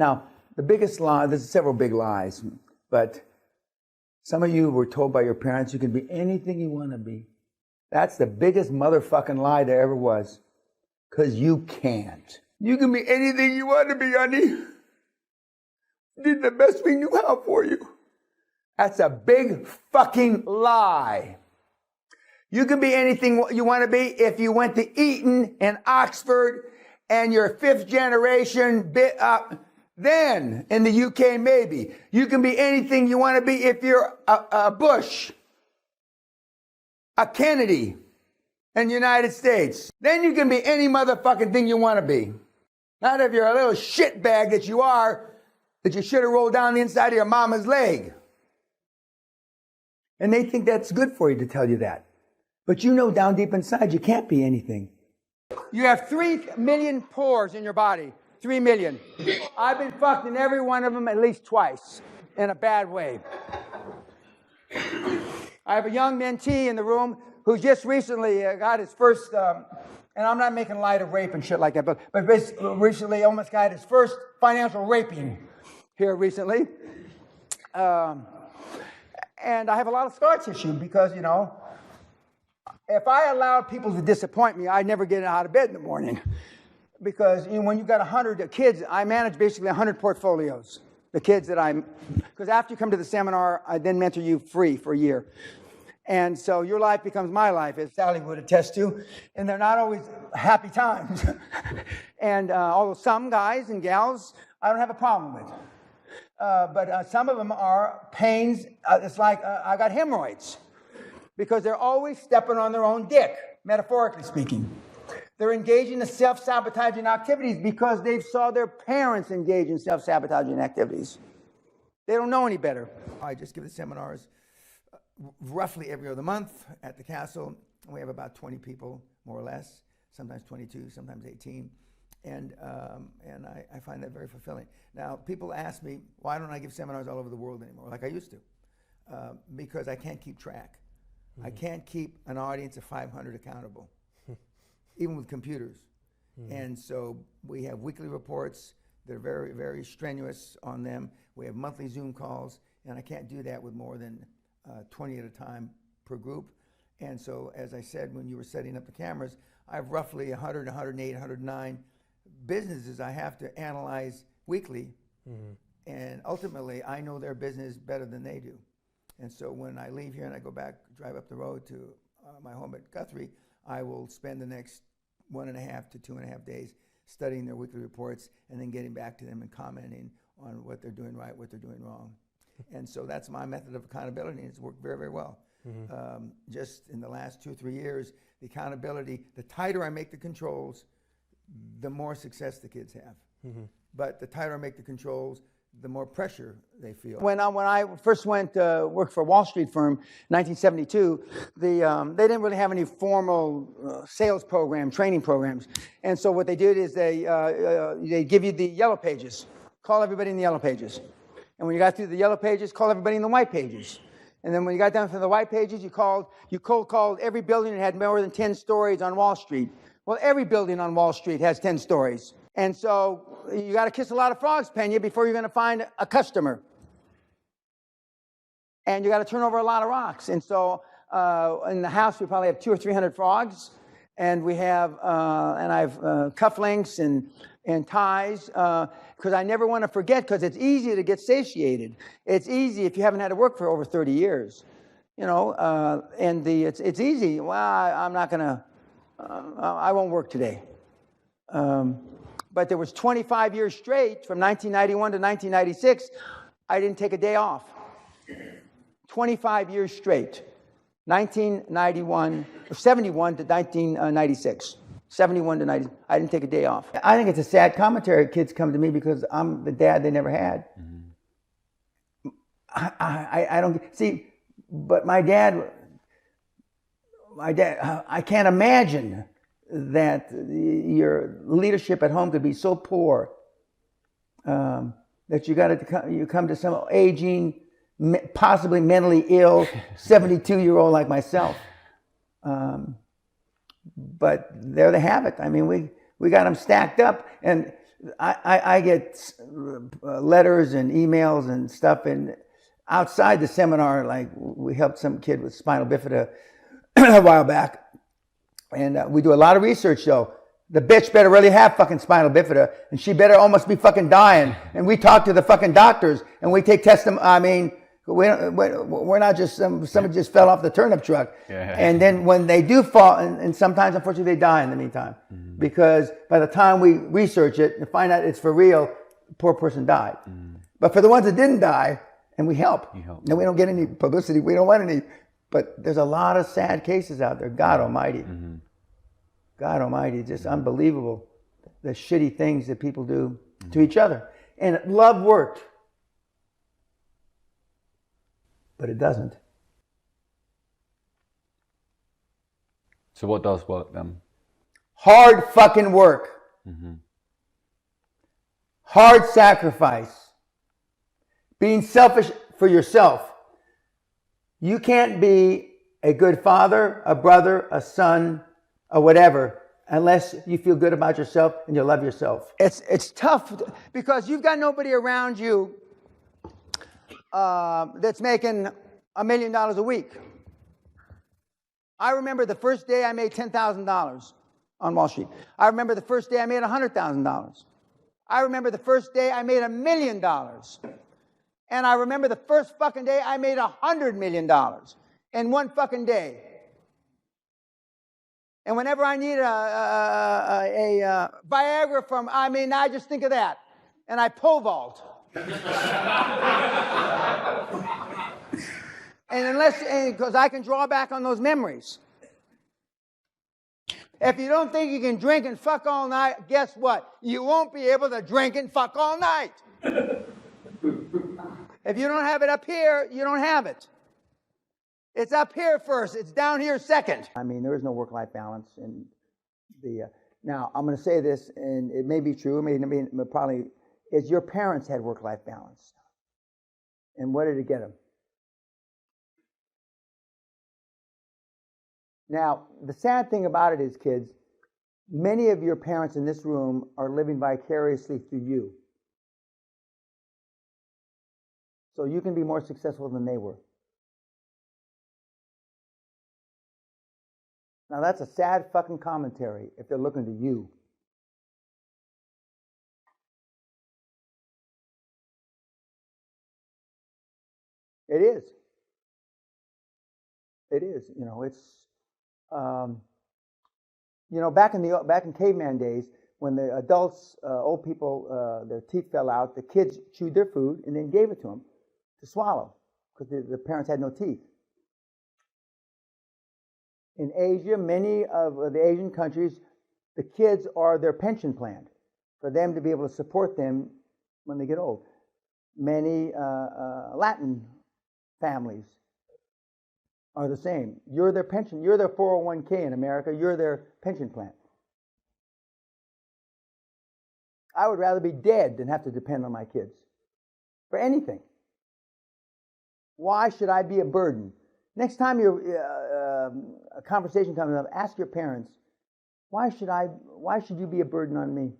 Now, the biggest lie, there's several big lies, but some of you were told by your parents you can be anything you want to be. That's the biggest motherfucking lie there ever was. Because you can't. You can be anything you want to be, honey. Did the best we knew how for you. That's a big fucking lie. You can be anything you want to be if you went to Eton and Oxford and you're fifth generation then in the UK maybe. You can be anything you want to be if you're a Bush, a Kennedy in the United States. Then you can be any motherfucking thing you want to be. Not if you're a little shitbag that you are, that you should have rolled down the inside of your mama's leg. And they think that's good for you to tell you that. But you know down deep inside you can't be anything. You have 3 million pores in your body. 3 million. I've been fucked in every one of them at least twice in a bad way. I have a young mentee in the room who just recently got his first, and I'm not making light of rape and shit like that, but recently almost got his first financial raping here recently. And I have a lot of scar tissue because, you know, if I allowed people to disappoint me, I'd never get out of bed in the morning. Because you know, when you've got 100 kids, I manage basically 100 portfolios. The kids that because after you come to the seminar, I then mentor you free for a year. And so your life becomes my life, as Sally would attest to. And they're not always happy times. And although some guys and gals, I don't have a problem with. But some of them are pains. It's like I got hemorrhoids. Because they're always stepping on their own dick, metaphorically speaking. They're engaging in self-sabotaging activities because they saw their parents engage in self-sabotaging activities. They don't know any better. I just give the seminars roughly every other month at the castle. We have about 20 people, more or less, sometimes 22, sometimes 18. And I find that very fulfilling. Now, people ask me, why don't I give seminars all over the world anymore, like I used to? Because I can't keep track. Mm-hmm. I can't keep an audience of 500 accountable, even with computers. Mm-hmm. And so we have weekly reports that are very, very strenuous on them. We have monthly Zoom calls, and I can't do that with more than 20 at a time per group. And so, as I said, when you were setting up the cameras, I have roughly 100, 108, 109 businesses I have to analyze weekly. Mm-hmm. And ultimately, I know their business better than they do. And so when I leave here and I go back, drive up the road to my home at Guthrie, I will spend the next 1.5 to 2.5 days studying their weekly reports and then getting back to them and commenting on what they're doing right, what they're doing wrong. And so that's my method of accountability, and it's worked very, very well. Mm-hmm. Just in the last 2 or 3 years, the accountability, the tighter I make the controls, the more success the kids have. Mm-hmm. But the tighter I make the controls, the more pressure they feel. When I first went to work for a Wall Street firm in 1972, they didn't really have any formal sales program, training programs. And so what they did is they give you the yellow pages. Call everybody in the yellow pages. And when you got through the yellow pages, call everybody in the white pages. And then when you got down to the white pages, you cold called every building that had more than 10 stories on Wall Street. Well, every building on Wall Street has 10 stories. And so you got to kiss a lot of frogs, Peña, before you're going to find a customer. And you got to turn over a lot of rocks. And so in the house, we probably have 200 or 300 frogs. And we have, and I have cufflinks and ties, because I never want to forget, because it's easy to get satiated. It's easy if you haven't had to work for over 30 years. You know, it's easy. Well, I'm not going to, I won't work today. But there was 25 years straight, from 1991 to 1996, I didn't take a day off. 25 years straight. 1991, 71 to 1996. 71 to 90, I didn't take a day off. I think it's a sad commentary kids come to me because I'm the dad they never had. Mm-hmm. I don't, see, but my dad, I can't imagine that your leadership at home could be so poor that you come to some aging, possibly mentally ill 72-year-old like myself. But there they have it. I mean, we got them stacked up, and I get letters and emails and stuff, and outside the seminar, like we helped some kid with spinal bifida a while back, and we do a lot of research though. The bitch better really have fucking spinal bifida, and she better almost be fucking dying. And we talk to the fucking doctors, and we take testimony. I mean, we're not just somebody just fell off the turnip truck. Yeah. And then when they do fall, and sometimes unfortunately they die in the meantime, because by the time we research it and find out it's for real, the poor person died. But for the ones that didn't die, and we help, and we don't get any publicity, we don't want any. But there's a lot of sad cases out there. God Almighty. God Almighty, just unbelievable, the shitty things that people do to each other. And love worked, but it doesn't. So what does work then? Hard fucking work. Hard sacrifice. Being selfish for yourself. You can't be a good father, a brother, a son, or whatever, unless you feel good about yourself and you love yourself. It's tough because you've got nobody around you that's making $1 million a week. I remember the first day I made $10,000 on Wall Street. I remember the first day I made $100,000. I remember the first day I made $1 million. And I remember the first fucking day I made $100 million in one fucking day. And whenever I need a Viagra I just think of that. And I pole vault. And because I can draw back on those memories. If you don't think you can drink and fuck all night, guess what? You won't be able to drink and fuck all night. If you don't have it up here, you don't have it. It's up here first. It's down here second. I mean, there is no work-life balance. In the now, I'm going to say this, and it may be true. It probably is. Your parents had work-life balance, and what did it get them? Now, the sad thing about it is, kids, many of your parents in this room are living vicariously through you, so you can be more successful than they were. Now that's a sad fucking commentary if they're looking to you. It is. It is. You know, it's. Back in caveman days, when the adults, old people, their teeth fell out, the kids chewed their food and then gave it to them to swallow because the parents had no teeth. In Asia, many of the Asian countries, the kids are their pension plan for them to be able to support them when they get old. Many Latin families are the same. You're their pension. You're their 401k in America. You're their pension plan. I would rather be dead than have to depend on my kids for anything. Why should I be a burden? Next time a conversation comes up, ask your parents, why should you be a burden on me?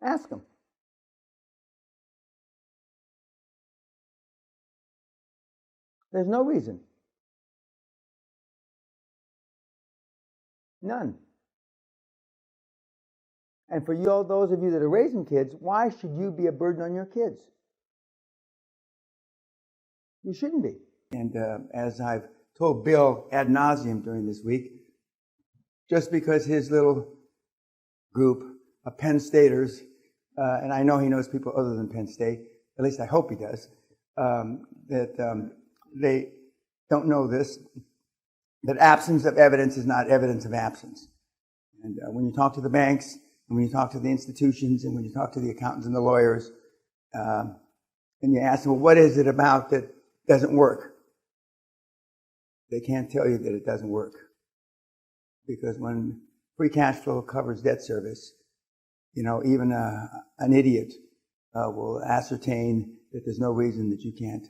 Ask them. There's no reason. None. And for you, those of you that are raising kids, why should you be a burden on your kids? You shouldn't be. And as I've told Bill ad nauseum during this week, just because his little group of Penn Staters, and I know he knows people other than Penn State, at least I hope he does, that they don't know this, that absence of evidence is not evidence of absence. And when you talk to the banks, and when you talk to the institutions, and when you talk to the accountants and the lawyers, and you ask them, well, what is it about that doesn't work? They can't tell you that it doesn't work. Because when free cash flow covers debt service, even an idiot will ascertain that there's no reason that you can't